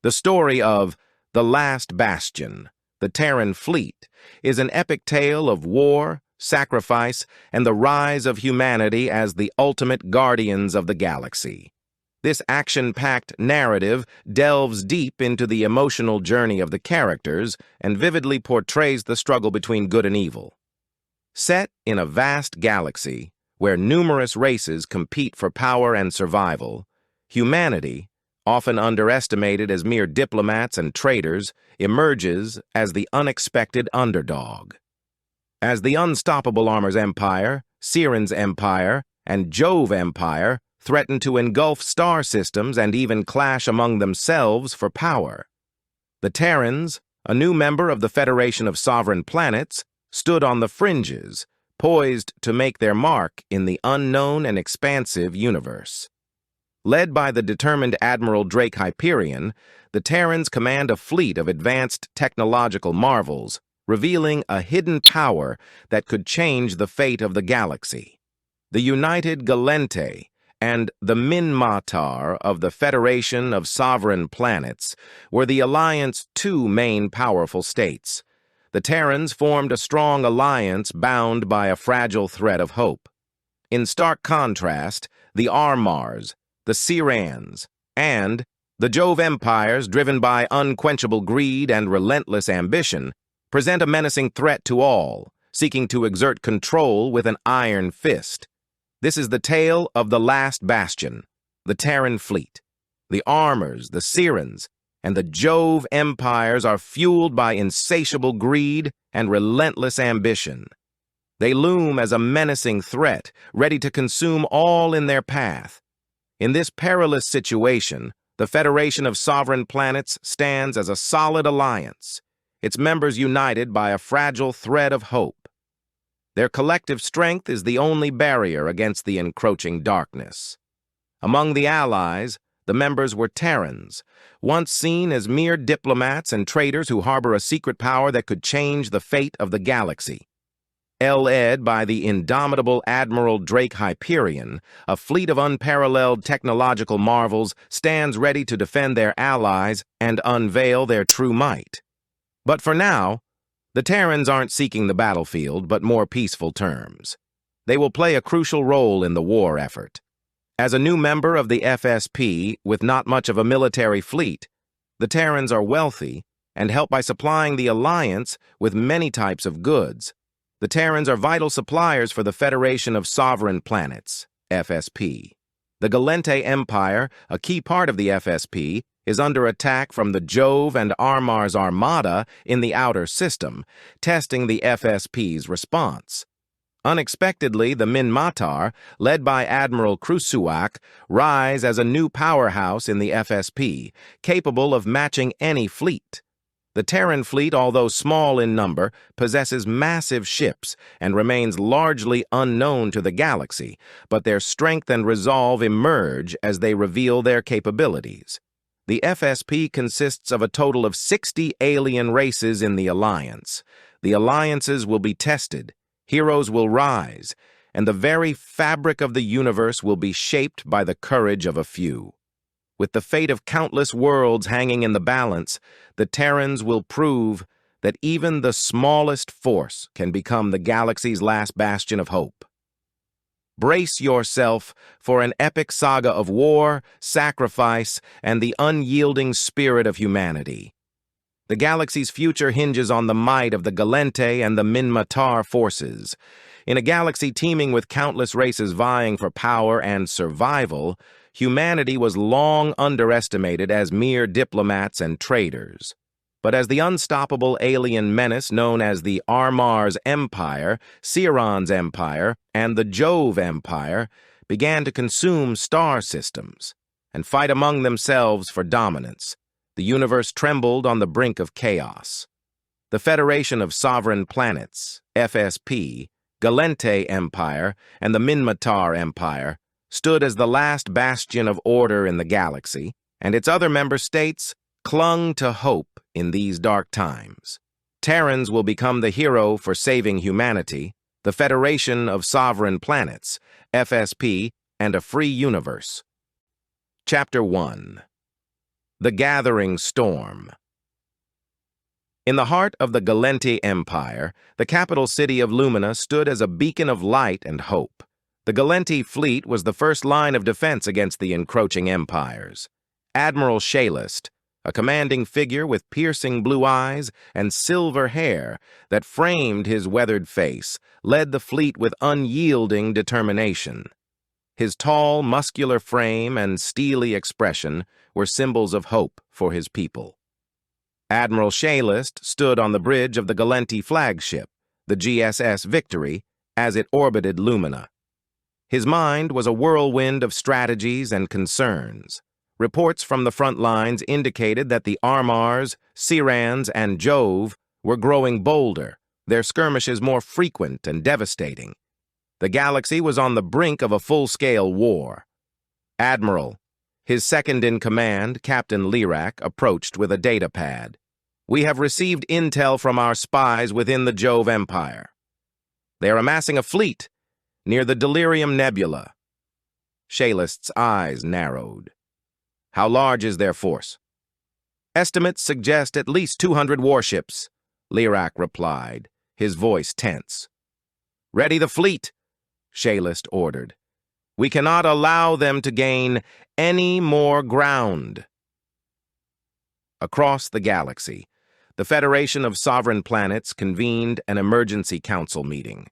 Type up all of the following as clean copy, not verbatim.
The story of The Last Bastion, the Terran Fleet, is an epic tale of war, sacrifice, and the rise of humanity as the ultimate guardians of the galaxy. This action-packed narrative delves deep into the emotional journey of the characters and vividly portrays the struggle between good and evil. Set in a vast galaxy where numerous races compete for power and survival, humanity, often underestimated as mere diplomats and traitors, emerges as the unexpected underdog. As the unstoppable Armars Empire, Searans Empire, and Jove Empire threaten to engulf star systems and even clash among themselves for power, the Terrans, a new member of the Federation of Sovereign Planets, stood on the fringes, poised to make their mark in the unknown and expansive universe. Led by the determined Admiral Drake Hyperion, the Terrans command a fleet of advanced technological marvels, revealing a hidden power that could change the fate of the galaxy. The united Gallente and the Minmatar of the Federation of Sovereign Planets were the Alliance's two main powerful states. The Terrans formed a strong alliance bound by a fragile thread of hope. In stark contrast, the Armars, the Searans, and the Jove Empires, driven by unquenchable greed and relentless ambition, present a menacing threat to all, seeking to exert control with an iron fist. This is the tale of the Last Bastion, the Terran Fleet. The Armars, the Searans, and the Jove Empires are fueled by insatiable greed and relentless ambition. They loom as a menacing threat, ready to consume all in their path. In this perilous situation, the Federation of Sovereign Planets stands as a solid alliance, its members united by a fragile thread of hope. Their collective strength is the only barrier against the encroaching darkness. Among the allies, the members were Terrans, once seen as mere diplomats and traitors who harbor a secret power that could change the fate of the galaxy. Led by the indomitable Admiral Drake Hyperion, a fleet of unparalleled technological marvels stands ready to defend their allies and unveil their true might. But for now, the Terrans aren't seeking the battlefield, but more peaceful terms. They will play a crucial role in the war effort. As a new member of the FSP with not much of a military fleet, the Terrans are wealthy and help by supplying the Alliance with many types of goods. The Terrans are vital suppliers for the Federation of Sovereign Planets, FSP. The Gallente Empire, a key part of the FSP, is under attack from the Jove and Armars Armada in the outer system, testing the FSP's response. Unexpectedly, the Minmatar, led by Admiral Krusuak, rise as a new powerhouse in the FSP, capable of matching any fleet. The Terran fleet, although small in number, possesses massive ships and remains largely unknown to the galaxy, but their strength and resolve emerge as they reveal their capabilities. The FSP consists of a total of 60 alien races in the Alliance. The alliances will be tested, heroes will rise, and the very fabric of the universe will be shaped by the courage of a few. With the fate of countless worlds hanging in the balance, the Terrans will prove that even the smallest force can become the galaxy's last bastion of hope. Brace yourself for an epic saga of war, sacrifice, and the unyielding spirit of humanity. The galaxy's future hinges on the might of the Gallente and the Minmatar forces. In a galaxy teeming with countless races vying for power and survival, humanity was long underestimated as mere diplomats and traitors. But as the unstoppable alien menace known as the Armars Empire, Searans Empire, and the Jove Empire began to consume star systems and fight among themselves for dominance, the universe trembled on the brink of chaos. The Federation of Sovereign Planets, FSP, Gallente Empire, and the Minmatar Empire stood as the last bastion of order in the galaxy, and its other member states clung to hope in these dark times. Terrans will become the hero for saving humanity, the Federation of Sovereign Planets, FSP, and a free universe. Chapter 1. The Gathering Storm. In the heart of the Jove Empire, the capital city of Lumina stood as a beacon of light and hope. The Jove fleet was the first line of defense against the encroaching empires. Admiral Shaelist, a commanding figure with piercing blue eyes and silver hair that framed his weathered face, led the fleet with unyielding determination. His tall, muscular frame and steely expression were symbols of hope for his people. Admiral Shaelist stood on the bridge of the Jove flagship, the GSS Victory, as it orbited Lumina. His mind was a whirlwind of strategies and concerns. Reports from the front lines indicated that the Armars, Searans, and Jove were growing bolder, their skirmishes more frequent and devastating. The galaxy was on the brink of a full-scale war. Admiral, his second-in-command, Captain Lyrak, approached with a data pad. "We have received intel from our spies within the Jove Empire. They are amassing a fleet near the Delirium Nebula." Shaelist's eyes narrowed. "How large is their force?" "Estimates suggest at least 200 warships," Lyrak replied, his voice tense. "Ready the fleet," Shaelist ordered. "We cannot allow them to gain any more ground." Across the galaxy, the Federation of Sovereign Planets convened an emergency council meeting.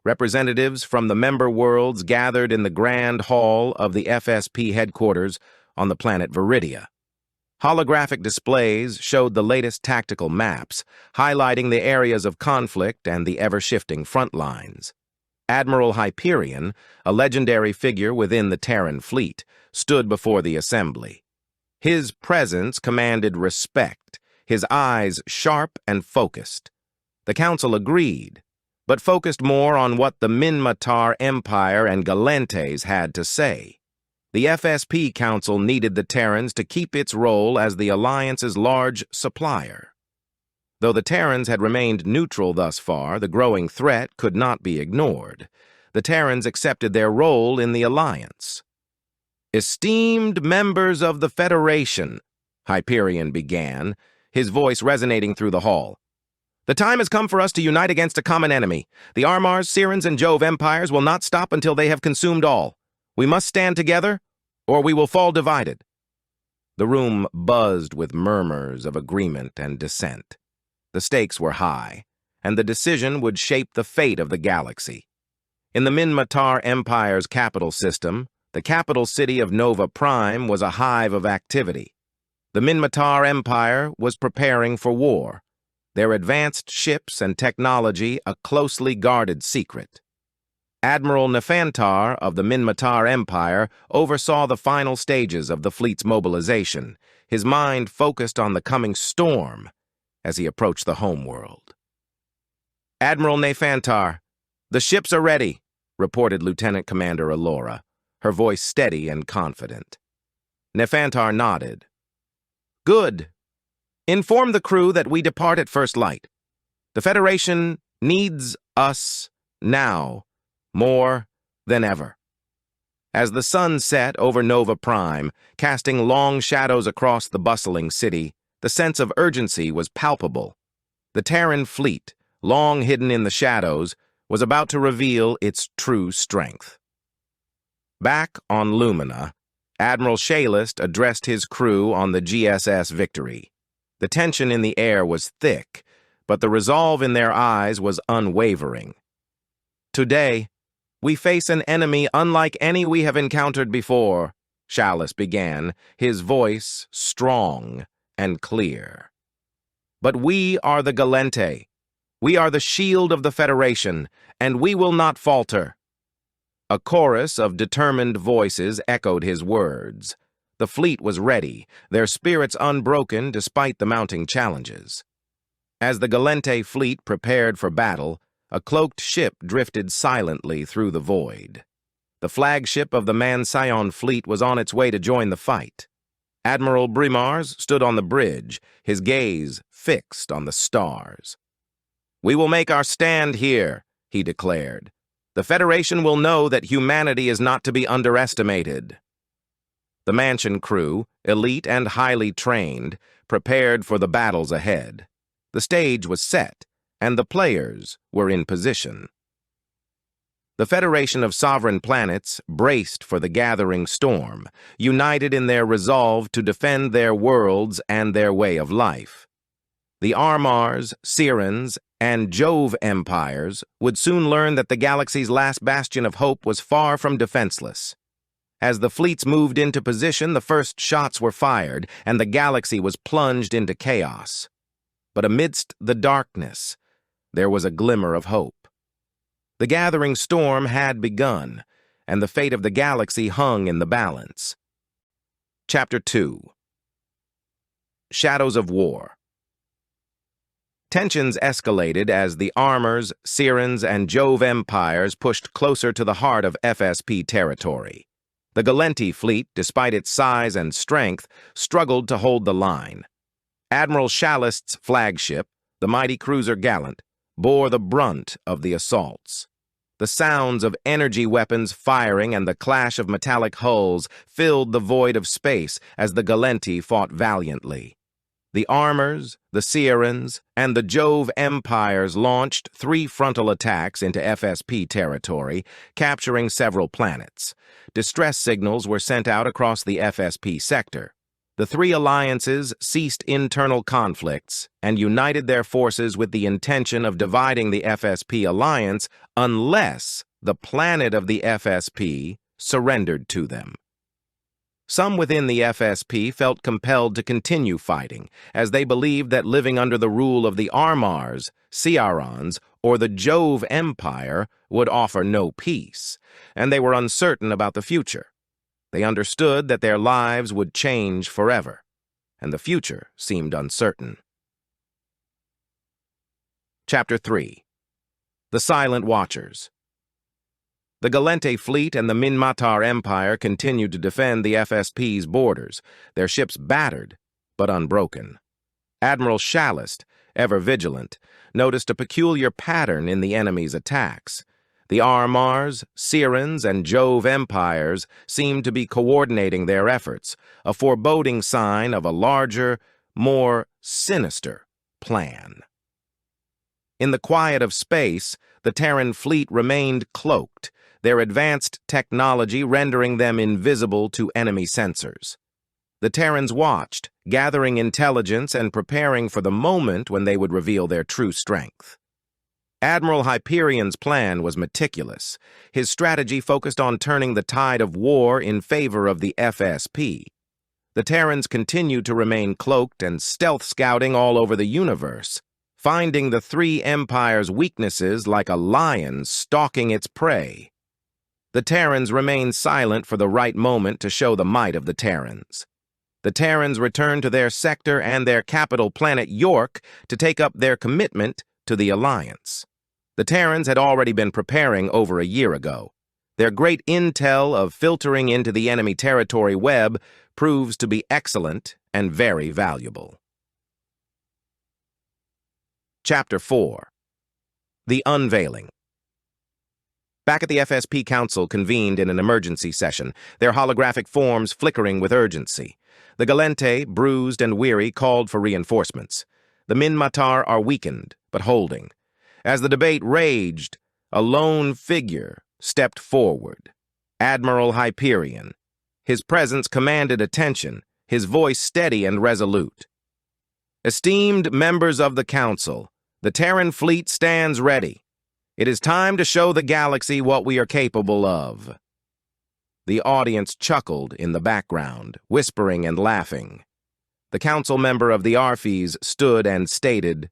Representatives from the member worlds gathered in the Grand Hall of the FSP headquarters on the planet Viridia. Holographic displays showed the latest tactical maps, highlighting the areas of conflict and the ever-shifting front lines. Admiral Hyperion, a legendary figure within the Terran Fleet, stood before the assembly. His presence commanded respect, his eyes sharp and focused. The council agreed, but focused more on what the Minmatar Empire and Galantes had to say. The FSP Council needed the Terrans to keep its role as the Alliance's large supplier. Though the Terrans had remained neutral thus far, the growing threat could not be ignored. The Terrans accepted their role in the Alliance. "Esteemed members of the Federation," Hyperion began, his voice resonating through the hall. "The time has come for us to unite against a common enemy. The Armars, Searans, and Jove Empires will not stop until they have consumed all. We must stand together, or we will fall divided." The room buzzed with murmurs of agreement and dissent. The stakes were high, and the decision would shape the fate of the galaxy. In the Minmatar Empire's capital system, the capital city of Nova Prime was a hive of activity. The Minmatar Empire was preparing for war, their advanced ships and technology a closely guarded secret. Admiral Nefantar of the Minmatar Empire oversaw the final stages of the fleet's mobilization, his mind focused on the coming storm as he approached the homeworld. "Admiral Nefantar, the ships are ready," reported Lieutenant Commander Alora, her voice steady and confident. Nefantar nodded. "Good. Inform the crew that we depart at first light. The Federation needs us now, more than ever." As the sun set over Nova Prime, casting long shadows across the bustling city, the sense of urgency was palpable. The Terran Fleet, long hidden in the shadows, was about to reveal its true strength. Back on Lumina, Admiral Shaelist addressed his crew on the GSS Victory. The tension in the air was thick, but the resolve in their eyes was unwavering. "Today, we face an enemy unlike any we have encountered before," Shaelist began, his voice strong and clear. "But we are the Galente. We are the shield of the Federation, and we will not falter." A chorus of determined voices echoed his words. The fleet was ready, their spirits unbroken despite the mounting challenges. As the Galente fleet prepared for battle, a cloaked ship drifted silently through the void. The flagship of the Mansion fleet was on its way to join the fight. Admiral Brimars stood on the bridge, his gaze fixed on the stars. "We will make our stand here," he declared. "The Federation will know that humanity is not to be underestimated." The mansion crew, elite and highly trained, prepared for the battles ahead. The stage was set, and the players were in position. The Federation of Sovereign Planets braced for the gathering storm, united in their resolve to defend their worlds and their way of life. The Armars, Searans, and Jove Empires would soon learn that the galaxy's last bastion of hope was far from defenseless. As the fleets moved into position, the first shots were fired, and the galaxy was plunged into chaos. But amidst the darkness, there was a glimmer of hope. The gathering storm had begun, and the fate of the galaxy hung in the balance. Chapter 2. Shadows of War. Tensions escalated as the Armars, Searans, and Jove Empires pushed closer to the heart of FSP territory. The Terran Fleet, despite its size and strength, struggled to hold the line. Admiral Shallist's flagship, the mighty cruiser Gallant, bore the brunt of the assaults. The sounds of energy weapons firing and the clash of metallic hulls filled the void of space as the Terran fought valiantly. The Armars, the Searans, and the Jove Empires launched 3 frontal attacks into FSP territory, capturing several planets. Distress signals were sent out across the FSP sector. The 3 alliances ceased internal conflicts and united their forces with the intention of dividing the FSP alliance unless the planet of the FSP surrendered to them. Some within the FSP felt compelled to continue fighting, as they believed that living under the rule of the Armars, Searans, or the Jove Empire would offer no peace, and they were uncertain about the future. They understood that their lives would change forever, and the future seemed uncertain. Chapter 3. The Silent Watchers. The Terran Fleet and the Minmatar Empire continued to defend the FSP's borders, their ships battered, but unbroken. Admiral Shallist, ever vigilant, noticed a peculiar pattern in the enemy's attacks. The Armars, Searans, and Jove Empires seemed to be coordinating their efforts, a foreboding sign of a larger, more sinister plan. In the quiet of space, the Terran Fleet remained cloaked, their advanced technology rendering them invisible to enemy sensors. The Terrans watched, gathering intelligence and preparing for the moment when they would reveal their true strength. Admiral Hyperion's plan was meticulous. His strategy focused on turning the tide of war in favor of the FSP. The Terrans continued to remain cloaked and stealth scouting all over the universe, finding the 3 empires' weaknesses like a lion stalking its prey. The Terrans remained silent for the right moment to show the might of the Terrans. The Terrans returned to their sector and their capital planet York to take up their commitment to the Alliance. The Terrans had already been preparing over a year ago. Their great intel of filtering into the enemy territory web proves to be excellent and very valuable. Chapter 4. The Unveiling. Back at the FSP Council convened in an emergency session, their holographic forms flickering with urgency. The Terran, bruised and weary, called for reinforcements. The Minmatar are weakened, but holding. As the debate raged, a lone figure stepped forward. Admiral Hyperion. His presence commanded attention, his voice steady and resolute. Esteemed members of the Council, the Terran Fleet stands ready. It is time to show the galaxy what we are capable of. The audience chuckled in the background, whispering and laughing. The council member of the Arfes stood and stated,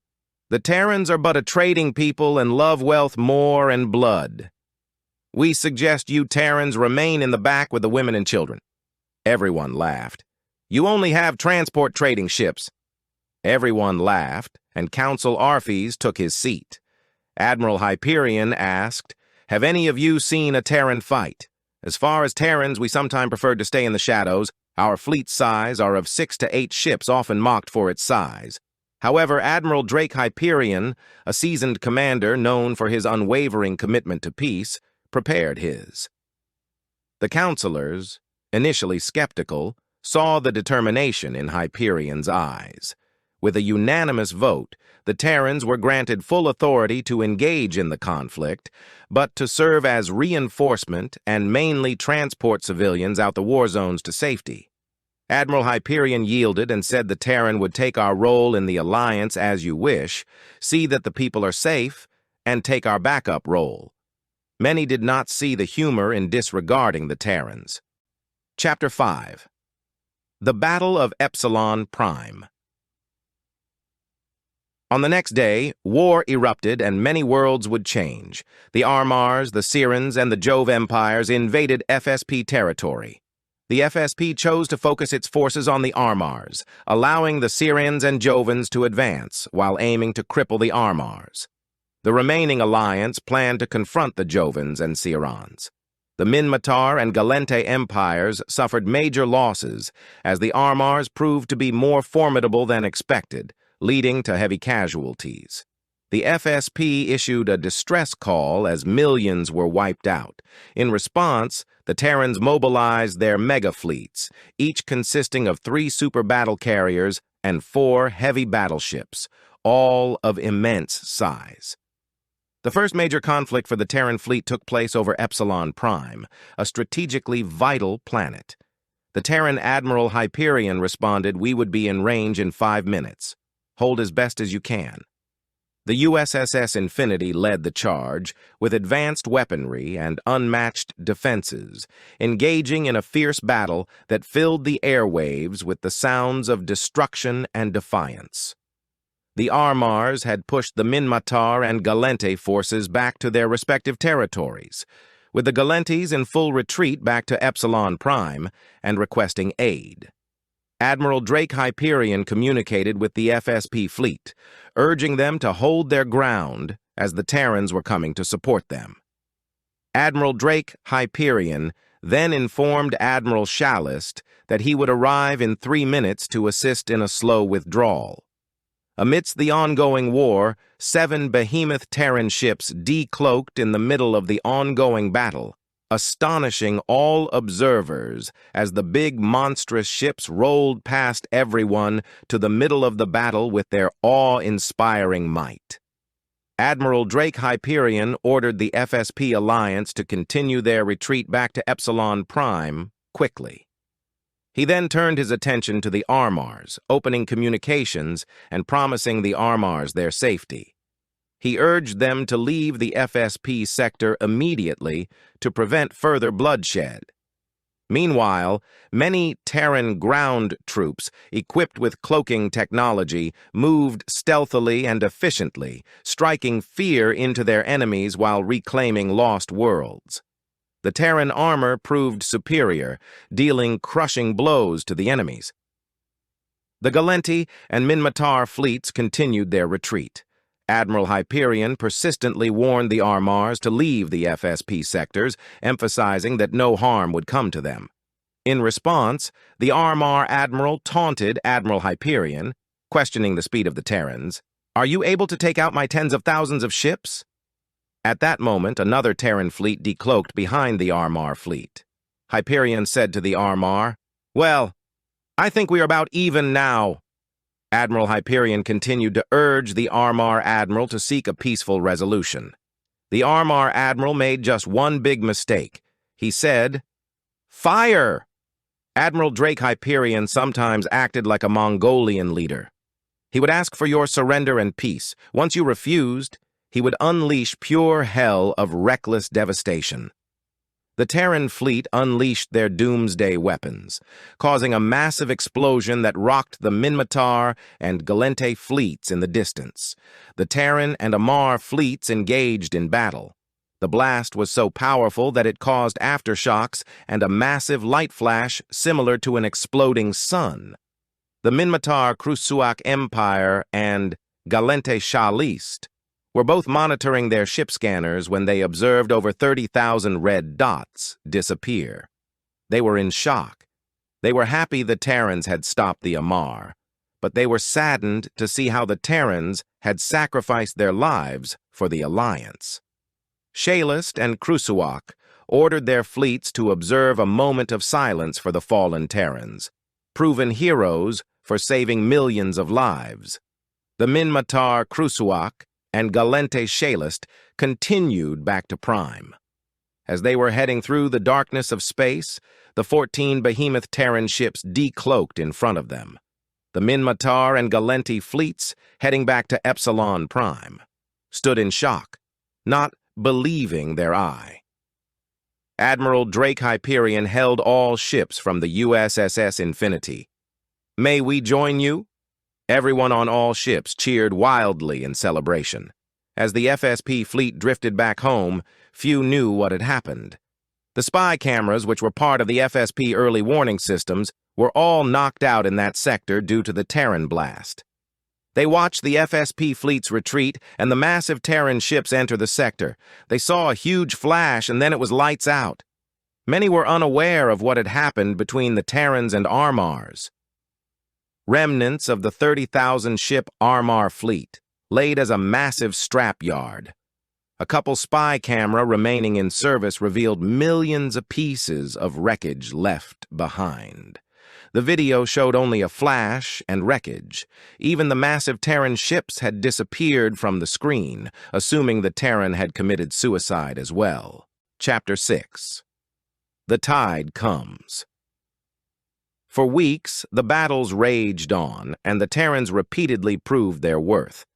"The Terrans are but a trading people and love wealth more and blood. We suggest you Terrans remain in the back with the women and children." Everyone laughed. "You only have transport trading ships." Everyone laughed, and Council Arfes took his seat. Admiral Hyperion asked, "Have any of you seen a Terran fight? As far as Terrans, we sometimes preferred to stay in the shadows. Our fleet size are of 6 to 8 ships, often mocked for its size. However, Admiral Drake Hyperion, a seasoned commander known for his unwavering commitment to peace, prepared his." The councilors initially skeptical, saw the determination in Hyperion's eyes. With a unanimous vote, the Terrans were granted full authority to engage in the conflict, but to serve as reinforcement and mainly transport civilians out the war zones to safety. Admiral Hyperion yielded and said the Terran would take our role in the alliance as you wish, see that the people are safe, and take our backup role. Many did not see the humor in disregarding the Terrans. Chapter 5. The Battle of Epsilon Prime. On the next day, war erupted and many worlds would change. The Armars, the Searans, and the Jove Empires invaded FSP territory. The FSP chose to focus its forces on the Armars, allowing the Searans and Jovans to advance, while aiming to cripple the Armars. The remaining alliance planned to confront the Jovans and Searans. The Minmatar and Galente empires suffered major losses, as the Armars proved to be more formidable than expected, leading to heavy casualties. The FSP issued a distress call as millions were wiped out. In response, the Terrans mobilized their mega-fleets, each consisting of 3 super battle carriers and 4 heavy battleships, all of immense size. The first major conflict for the Terran fleet took place over Epsilon Prime, a strategically vital planet. The Terran Admiral Hyperion responded, "We would be in range in 5 minutes. Hold as best as you can." The USSS Infinity led the charge, with advanced weaponry and unmatched defenses, engaging in a fierce battle that filled the airwaves with the sounds of destruction and defiance. The Armars had pushed the Minmatar and Galente forces back to their respective territories, with the Galentes in full retreat back to Epsilon Prime and requesting aid. Admiral Drake Hyperion communicated with the FSP fleet, urging them to hold their ground as the Terrans were coming to support them. Admiral Drake Hyperion then informed Admiral Shallist that he would arrive in 3 minutes to assist in a slow withdrawal. Amidst the ongoing war, 7 behemoth Terran ships decloaked in the middle of the ongoing battle, astonishing all observers as the big monstrous ships rolled past everyone to the middle of the battle with their awe-inspiring might. Admiral Drake Hyperion ordered the FSP alliance to continue their retreat back to Epsilon Prime quickly. He then turned his attention to the Armars, opening communications and promising the Armars their safety. He urged them to leave the FSP sector immediately to prevent further bloodshed. Meanwhile, many Terran ground troops, equipped with cloaking technology, moved stealthily and efficiently, striking fear into their enemies while reclaiming lost worlds. The Terran armor proved superior, dealing crushing blows to the enemies. The Galente and Minmatar fleets continued their retreat. Admiral Hyperion persistently warned the Armars to leave the FSP sectors, emphasizing that no harm would come to them. In response, the Armar Admiral taunted Admiral Hyperion, questioning the speed of the Terrans. "Are you able to take out my tens of thousands of ships?" At that moment, another Terran fleet decloaked behind the Armar fleet. Hyperion said to the Armar, "Well, I think we are about even now." Admiral Hyperion continued to urge the Armar Admiral to seek a peaceful resolution. The Armar Admiral made just one big mistake. He said, "Fire!" Admiral Drake Hyperion sometimes acted like a Mongolian leader. He would ask for your surrender and peace. Once you refused, he would unleash pure hell of reckless devastation. The Terran fleet unleashed their doomsday weapons, causing a massive explosion that rocked the Minmatar and Galente fleets in the distance. The Terran and Armar fleets engaged in battle. The blast was so powerful that it caused aftershocks and a massive light flash similar to an exploding sun. The Minmatar Searans Empire and Galente Shallist were both monitoring their ship scanners when they observed over 30,000 red dots disappear. They were in shock. They were happy the Terrans had stopped the Armar, but they were saddened to see how the Terrans had sacrificed their lives for the Alliance. Shallist and Searans ordered their fleets to observe a moment of silence for the fallen Terrans, proven heroes for saving millions of lives. The Minmatar Krusuak and Galente Shalist continued back to Prime. As they were heading through the darkness of space, the 14 behemoth Terran ships decloaked in front of them. The Minmatar and Galente fleets, heading back to Epsilon Prime, stood in shock, not believing their eye. Admiral Drake Hyperion held all ships from the USSS Infinity. "May we join you?" Everyone on all ships cheered wildly in celebration. As the FSP fleet drifted back home, few knew what had happened. The spy cameras, which were part of the FSP early warning systems, were all knocked out in that sector due to the Terran blast. They watched the FSP fleet's retreat and the massive Terran ships enter the sector. They saw a huge flash, and then it was lights out. Many were unaware of what had happened between the Terrans and Armars. Remnants of the 30,000-ship Armar fleet, laid as a massive scrapyard. A couple spy camera remaining in service revealed millions of pieces of wreckage left behind. The video showed only a flash and wreckage. Even the massive Terran ships had disappeared from the screen, assuming the Terran had committed suicide as well. Chapter 6. The Tide Comes. For weeks, the battles raged on, and the Terrans repeatedly proved their worth.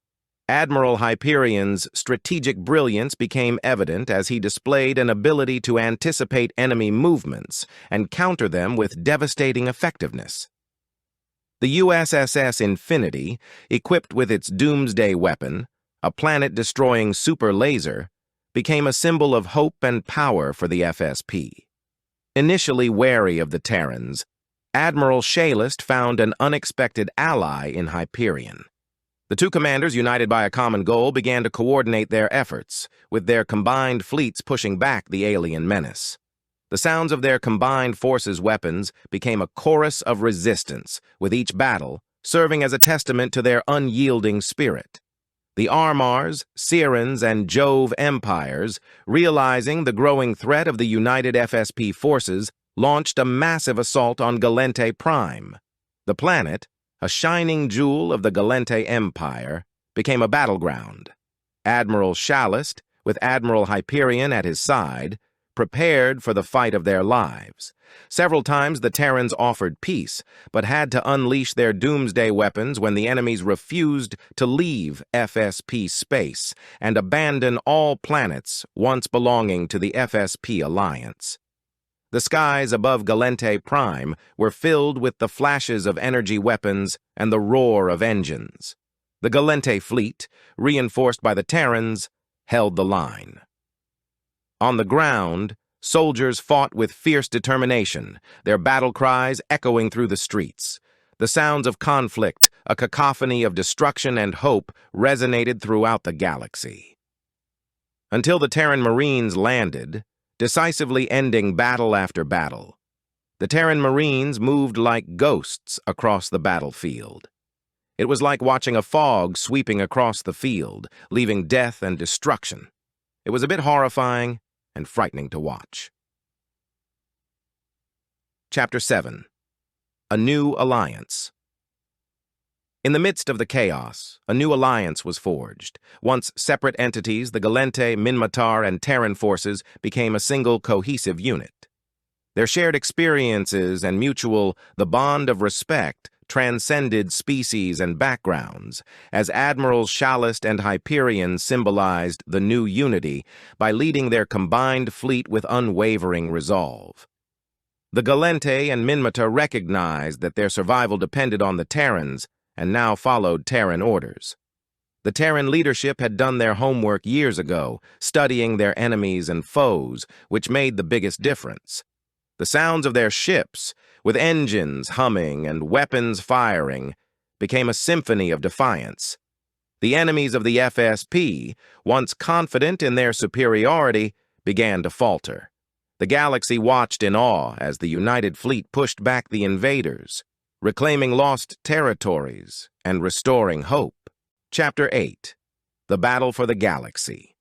Admiral Hyperion's strategic brilliance became evident as he displayed an ability to anticipate enemy movements and counter them with devastating effectiveness. The USSS Infinity, equipped with its doomsday weapon, a planet-destroying super laser, became a symbol of hope and power for the FSP. Initially wary of the Terrans, Admiral Shalist found an unexpected ally in Hyperion. The two commanders, united by a common goal, began to coordinate their efforts, with their combined fleets pushing back the alien menace. The sounds of their combined forces' weapons became a chorus of resistance, with each battle serving as a testament to their unyielding spirit. The Armars, Searans, and Jove Empires, realizing the growing threat of the united FSP forces, launched a massive assault on Galente Prime. The planet, a shining jewel of the Galente Empire, became a battleground. Admiral Shalist, with Admiral Hyperion at his side, prepared for the fight of their lives. Several times the Terrans offered peace, but had to unleash their doomsday weapons when the enemies refused to leave FSP space and abandon all planets once belonging to the FSP Alliance. The skies above Galente Prime were filled with the flashes of energy weapons and the roar of engines. The Galente fleet, reinforced by the Terrans, held the line. On the ground, soldiers fought with fierce determination, their battle cries echoing through the streets. The sounds of conflict, a cacophony of destruction and hope, resonated throughout the galaxy. Until the Terran Marines landed, decisively ending battle after battle. The Terran Marines moved like ghosts across the battlefield. It was like watching a fog sweeping across the field, leaving death and destruction. It was a bit horrifying and frightening to watch. Chapter 7. A New Alliance. In the midst of the chaos, a new alliance was forged. Once separate entities, the Galente, Minmatar, and Terran forces became a single cohesive unit. Their shared experiences and the bond of respect, transcended species and backgrounds, as Admirals Shalist and Hyperion symbolized the new unity by leading their combined fleet with unwavering resolve. The Galente and Minmatar recognized that their survival depended on the Terrans, and now followed Terran orders. The Terran leadership had done their homework years ago, studying their enemies and foes, which made the biggest difference. The sounds of their ships, with engines humming and weapons firing, became a symphony of defiance. The enemies of the FSP, once confident in their superiority, began to falter. The galaxy watched in awe as the United Fleet pushed back the invaders, reclaiming lost territories and restoring hope. Chapter 8. The Battle for the Galaxy.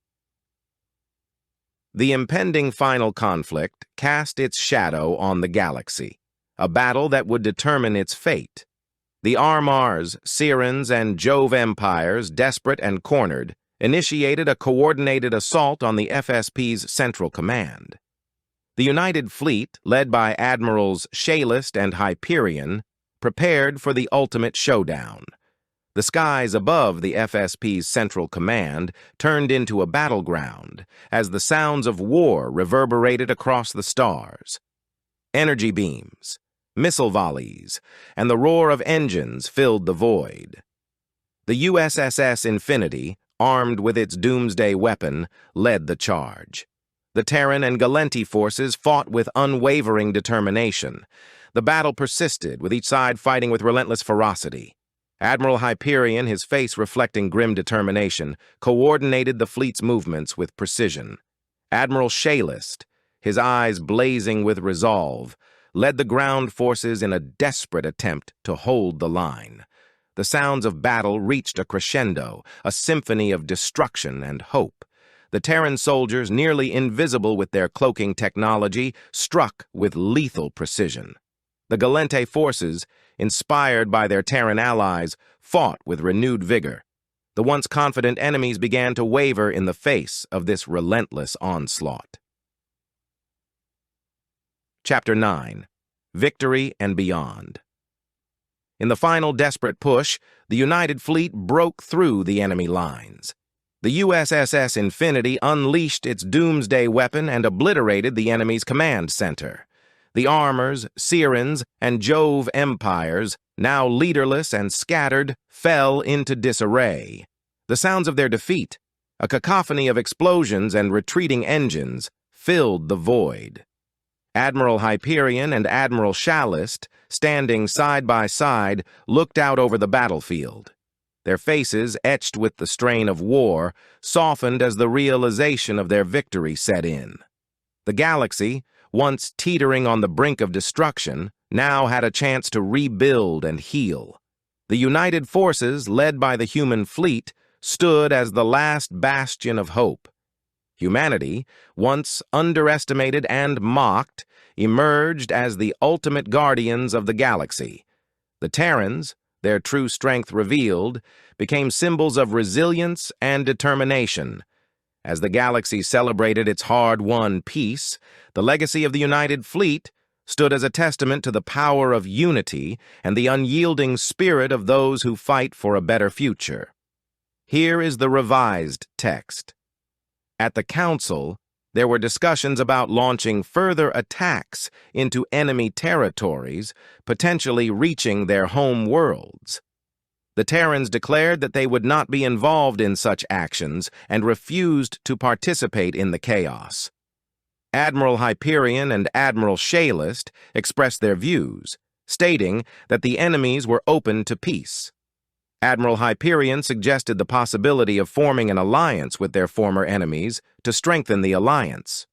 The impending final conflict cast its shadow on the galaxy, a battle that would determine its fate. The Armars, Searans, and Jove Empires, desperate and cornered, initiated a coordinated assault on the FSP's central command. The United Fleet, led by Admirals Shaelist and Hyperion, prepared for the ultimate showdown. The skies above the FSP's central command turned into a battleground as the sounds of war reverberated across the stars. Energy beams, missile volleys, and the roar of engines filled the void. The USS Infinity, armed with its doomsday weapon, led the charge. The Terran and Gallente forces fought with unwavering determination. The battle persisted, with each side fighting with relentless ferocity. Admiral Hyperion, his face reflecting grim determination, coordinated the fleet's movements with precision. Admiral Shaelist, his eyes blazing with resolve, led the ground forces in a desperate attempt to hold the line. The sounds of battle reached a crescendo, a symphony of destruction and hope. The Terran soldiers, nearly invisible with their cloaking technology, struck with lethal precision. The Gallente forces, inspired by their Terran allies, fought with renewed vigor. The once confident enemies began to waver in the face of this relentless onslaught. Chapter 9. Victory and Beyond. In the final desperate push, the United Fleet broke through the enemy lines. The USS Infinity unleashed its doomsday weapon and obliterated the enemy's command center. The Armars, Searans, and Jove Empires, now leaderless and scattered, fell into disarray. The sounds of their defeat, a cacophony of explosions and retreating engines, filled the void. Admiral Hyperion and Admiral Shaelist, standing side by side, looked out over the battlefield. Their faces, etched with the strain of war, softened as the realization of their victory set in. The galaxy, once teetering on the brink of destruction, now had a chance to rebuild and heal. The united forces, led by the human fleet, stood as the last bastion of hope. Humanity, once underestimated and mocked, emerged as the ultimate guardians of the galaxy. The Terrans, their true strength revealed, became symbols of resilience and determination. As the galaxy celebrated its hard-won peace, the legacy of the United Fleet stood as a testament to the power of unity and the unyielding spirit of those who fight for a better future. Here is the revised text. At the Council, there were discussions about launching further attacks into enemy territories, potentially reaching their home worlds. The Terrans declared that they would not be involved in such actions and refused to participate in the chaos. Admiral Hyperion and Admiral Shaelist expressed their views, stating that the enemies were open to peace. Admiral Hyperion suggested the possibility of forming an alliance with their former enemies to strengthen the alliance.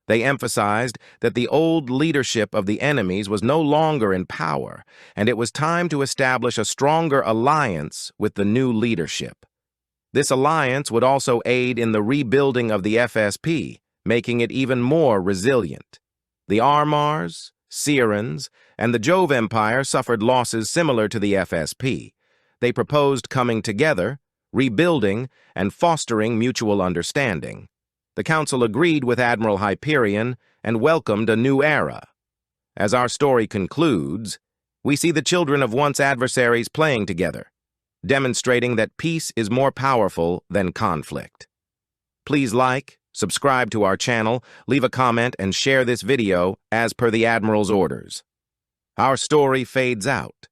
They emphasized that the old leadership of the enemies was no longer in power, and it was time to establish a stronger alliance with the new leadership. This alliance would also aid in the rebuilding of the FSP, making it even more resilient. The Armars, Searans, and the Jove Empire suffered losses similar to the FSP. They proposed coming together, rebuilding, and fostering mutual understanding. The Council agreed with Admiral Hyperion and welcomed a new era. As our story concludes, we see the children of once adversaries playing together, demonstrating that peace is more powerful than conflict. Please like, subscribe to our channel, leave a comment, and share this video as per the Admiral's orders. Our story fades out.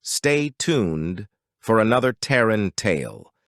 Stay tuned for another Terran tale.